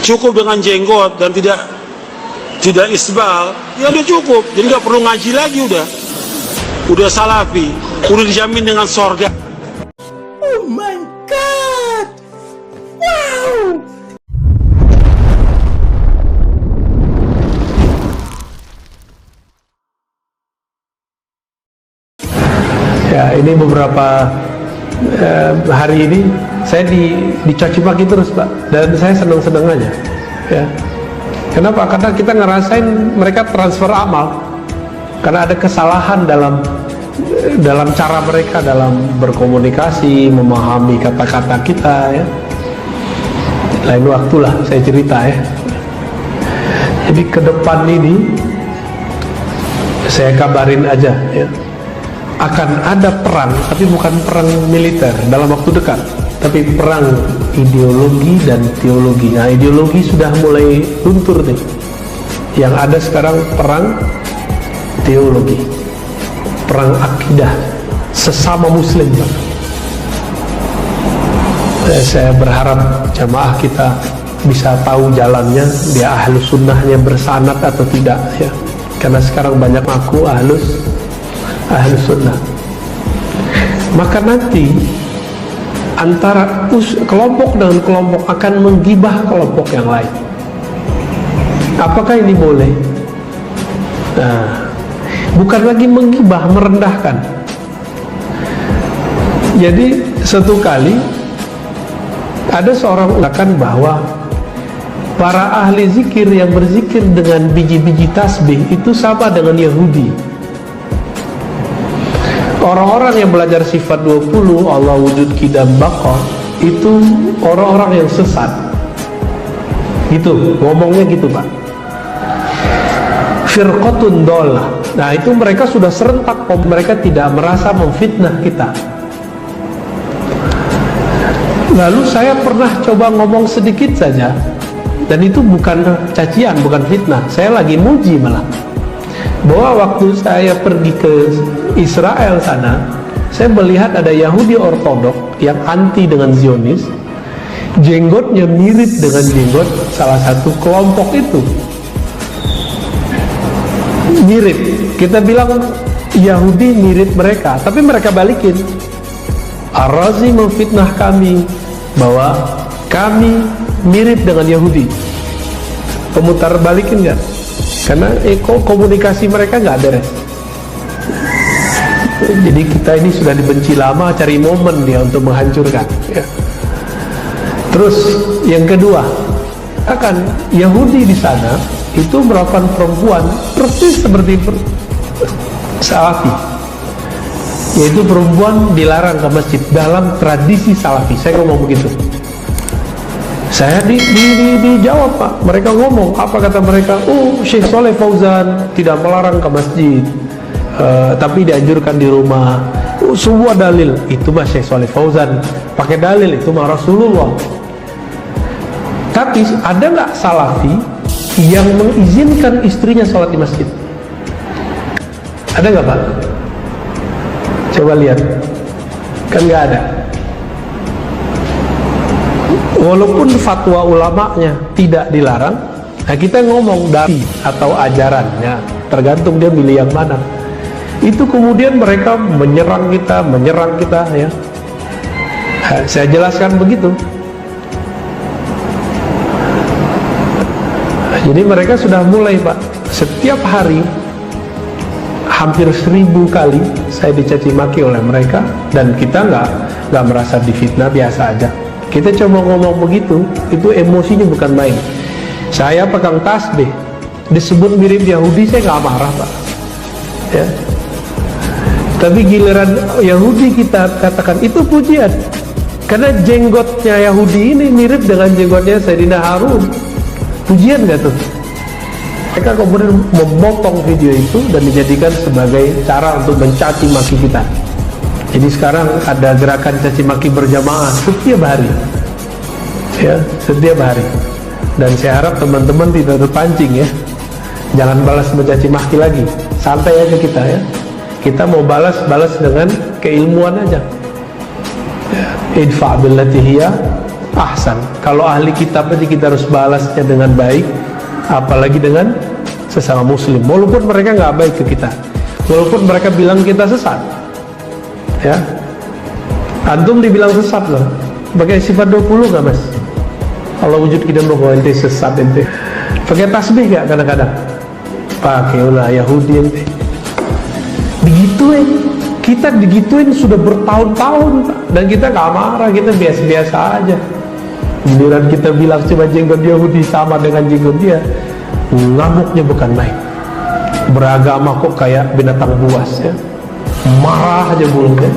cukup dengan jenggot dan tidak isbal, ya udah cukup. Jadi nggak perlu ngaji lagi, udah salafi, udah dijamin dengan sorga. Oh my God! Wow! Ya, ini beberapa hari ini saya dicaci maki terus, Pak, dan saya senang-senang aja. Ya. Kenapa? Karena kita ngerasain mereka transfer amal, karena ada kesalahan dalam cara mereka dalam berkomunikasi, memahami kata-kata kita. Ya. Lain waktulah saya cerita ya. Jadi ke depan ini saya kabarin aja ya. Akan ada perang, tapi bukan perang militer dalam waktu dekat, tapi perang ideologi dan teologi. Nah, ideologi sudah mulai luntur nih. Yang ada sekarang perang teologi, perang akidah sesama muslim, Pak. Saya berharap jamaah kita bisa tahu jalannya, dia ahlus sunnahnya bersanad atau tidak ya. Karena sekarang banyak aku ahlus sunnah. Maka nanti antara kelompok dengan kelompok akan menggibah kelompok yang lain. Apakah ini boleh? Nah, bukan lagi menggibah, merendahkan. Jadi satu kali ada seorang mengatakan bahwa para ahli zikir yang berzikir dengan biji-biji tasbih itu sama dengan Yahudi. Orang-orang yang belajar sifat 20 Allah wujud kidam baqah itu orang-orang yang sesat. Gitu, ngomongnya gitu, Pak. Firqatun dolah. Nah, itu mereka sudah serentak, mereka tidak merasa memfitnah kita. Lalu saya pernah coba ngomong sedikit saja, dan itu bukan cacian, bukan fitnah. Saya lagi muji malah. Bahwa waktu saya pergi ke Israel sana, saya melihat ada Yahudi ortodok yang anti dengan Zionis, jenggotnya mirip dengan jenggot salah satu kelompok itu. Mirip. Kita bilang Yahudi mirip mereka, tapi mereka balikin. Ar-Razi memfitnah kami bahwa kami mirip dengan Yahudi. Pemutar balikin nggak? Karena komunikasi mereka nggak beres. Jadi kita ini sudah dibenci lama, cari momen dia untuk menghancurkan ya. Terus yang kedua, akan Yahudi di sana itu melakukan perempuan persis seperti Salafi, yaitu perempuan dilarang ke masjid dalam tradisi Salafi. Saya ngomong begitu. Saya dijawab, Pak. Mereka ngomong, apa kata mereka? Oh, Syekh Soleh Fauzan tidak melarang ke masjid, tapi dianjurkan di rumah. Oh, semua dalil itu mah Syekh Soleh Fauzan pakai dalil itu mah Rasulullah. Tapi ada nggak Salafi yang mengizinkan istrinya sholat di masjid? Ada nggak, Pak? Coba lihat, kan nggak ada. Walaupun fatwa ulamanya tidak dilarang, nah kita ngomong dari atau ajarannya, tergantung dia milih yang mana. Itu kemudian mereka menyerang kita ya. Saya jelaskan begitu. Jadi mereka sudah mulai, Pak. Setiap hari hampir 1000 kali saya dicaci maki oleh mereka, dan kita nggak merasa difitnah, biasa aja. Kita coba ngomong begitu, itu emosinya bukan main. Saya pegang tasbih, disebut mirip Yahudi, saya nggak marah, Pak. Ya. Tapi giliran Yahudi kita katakan itu pujian, karena jenggotnya Yahudi ini mirip dengan jenggotnya Sayyidina Harun. Pujian nggak tuh? Mereka kemudian memotong video itu dan dijadikan sebagai cara untuk mencaci maki kita. Jadi sekarang ada gerakan caci maki berjamaah setiap hari, ya, setiap hari. Dan saya harap teman-teman tidak terpancing ya, jangan balas mencaci maki lagi, santai aja kita ya. Kita mau balas dengan keilmuan aja. Idfa' billati hiya ahsan. Kalau ahli kitab aja kita harus balasnya dengan baik, apalagi dengan sesama muslim, walaupun mereka nggak baik ke kita, walaupun mereka bilang kita sesat. Ya, antum dibilang sesat loh, pakai sifat 20 nggak mas? Allah wujud kita mau ente sesat ente. Pakai tasbih nggak kadang-kadang? Pakai ulah Yahudi ente. Digituin, kita digituin sudah bertahun-tahun, dan kita nggak marah, kita biasa-biasa aja. Kemudian kita bilang coba jenggot Yahudi sama dengan jenggot dia, ngamuknya bukan main. Beragama kok kayak binatang buas ya, marah aja mulutnya,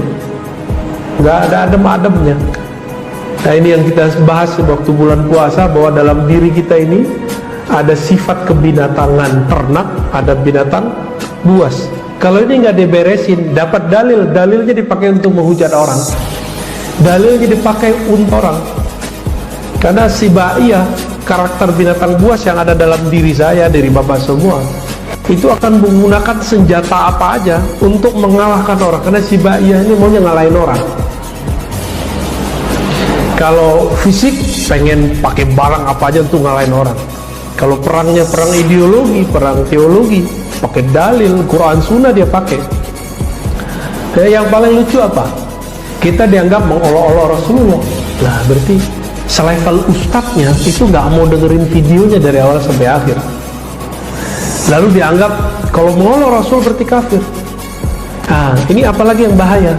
nggak ada adem-ademnya. Nah ini yang kita bahas waktu bulan puasa, bahwa dalam diri kita ini ada sifat kebinatangan ternak, ada binatang buas. Kalau ini nggak diberesin, dapat dalilnya dipakai untuk menghujat orang, dalilnya dipakai untuk orang. Karena si ba'iyah, karakter binatang buas yang ada dalam diri saya, diri bapak semua, itu akan menggunakan senjata apa aja untuk mengalahkan orang. Karena si ba'iyah ini maunya ngalahin orang. Kalau fisik, pengen pakai barang apa aja untuk ngalahin orang. Kalau perangnya perang ideologi, perang teologi, pakai dalil, Quran Sunnah dia pakai. Yang paling lucu apa? Kita dianggap mengolok-olok Rasulullah. Nah berarti selevel ustadznya itu nggak mau dengerin videonya dari awal sampai akhir. Lalu dianggap kalau mengolok Rasul berarti kafir. Nah ini apalagi yang bahaya.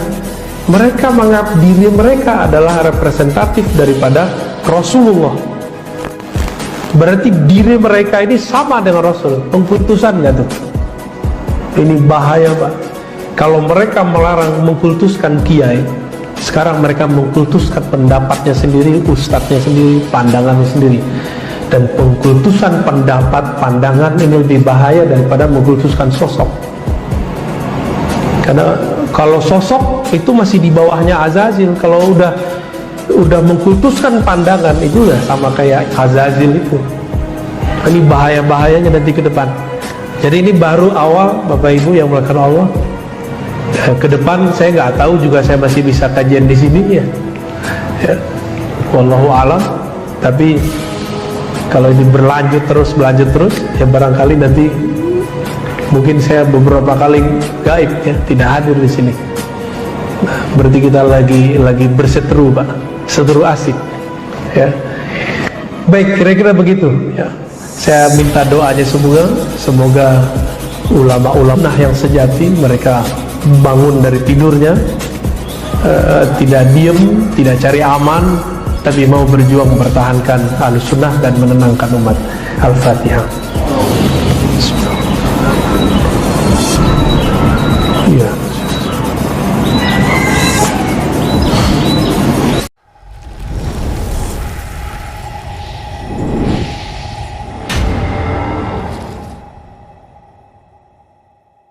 Mereka menganggap diri mereka adalah representatif daripada Rasulullah. Berarti diri mereka ini sama dengan Rasul. Pengkultusan nggak tuh? Ini bahaya Pak. Kalau mereka melarang mengkultuskan kiai, sekarang mereka mengkultuskan pendapatnya sendiri, ustadznya sendiri, pandangannya sendiri. Dan pengkultusan pendapat, pandangan ini lebih bahaya daripada mengkultuskan sosok. Karena kalau sosok itu masih di bawahnya Azazil. Kalau udah mengkultuskan pandangan, itu udah sama kayak Azazil itu. Ini bahaya-bahayanya nanti ke depan. Jadi ini baru awal Bapak Ibu yang melakukan Allah. Ke depan saya nggak tahu juga, saya masih bisa kajian di sini ya. Wallahu alam. Tapi kalau ini berlanjut terus ya barangkali nanti mungkin saya beberapa kali gaib ya, tidak hadir di sini. Nah, berarti kita lagi berseteru Pak, seteru asik ya. Baik, kira-kira begitu ya. Saya minta doanya semoga ulama-ulama yang sejati, mereka bangun dari tidurnya, tidak diem, tidak cari aman, tapi mau berjuang mempertahankan Ahlus Sunnah dan menenangkan umat. Al-Fatihah.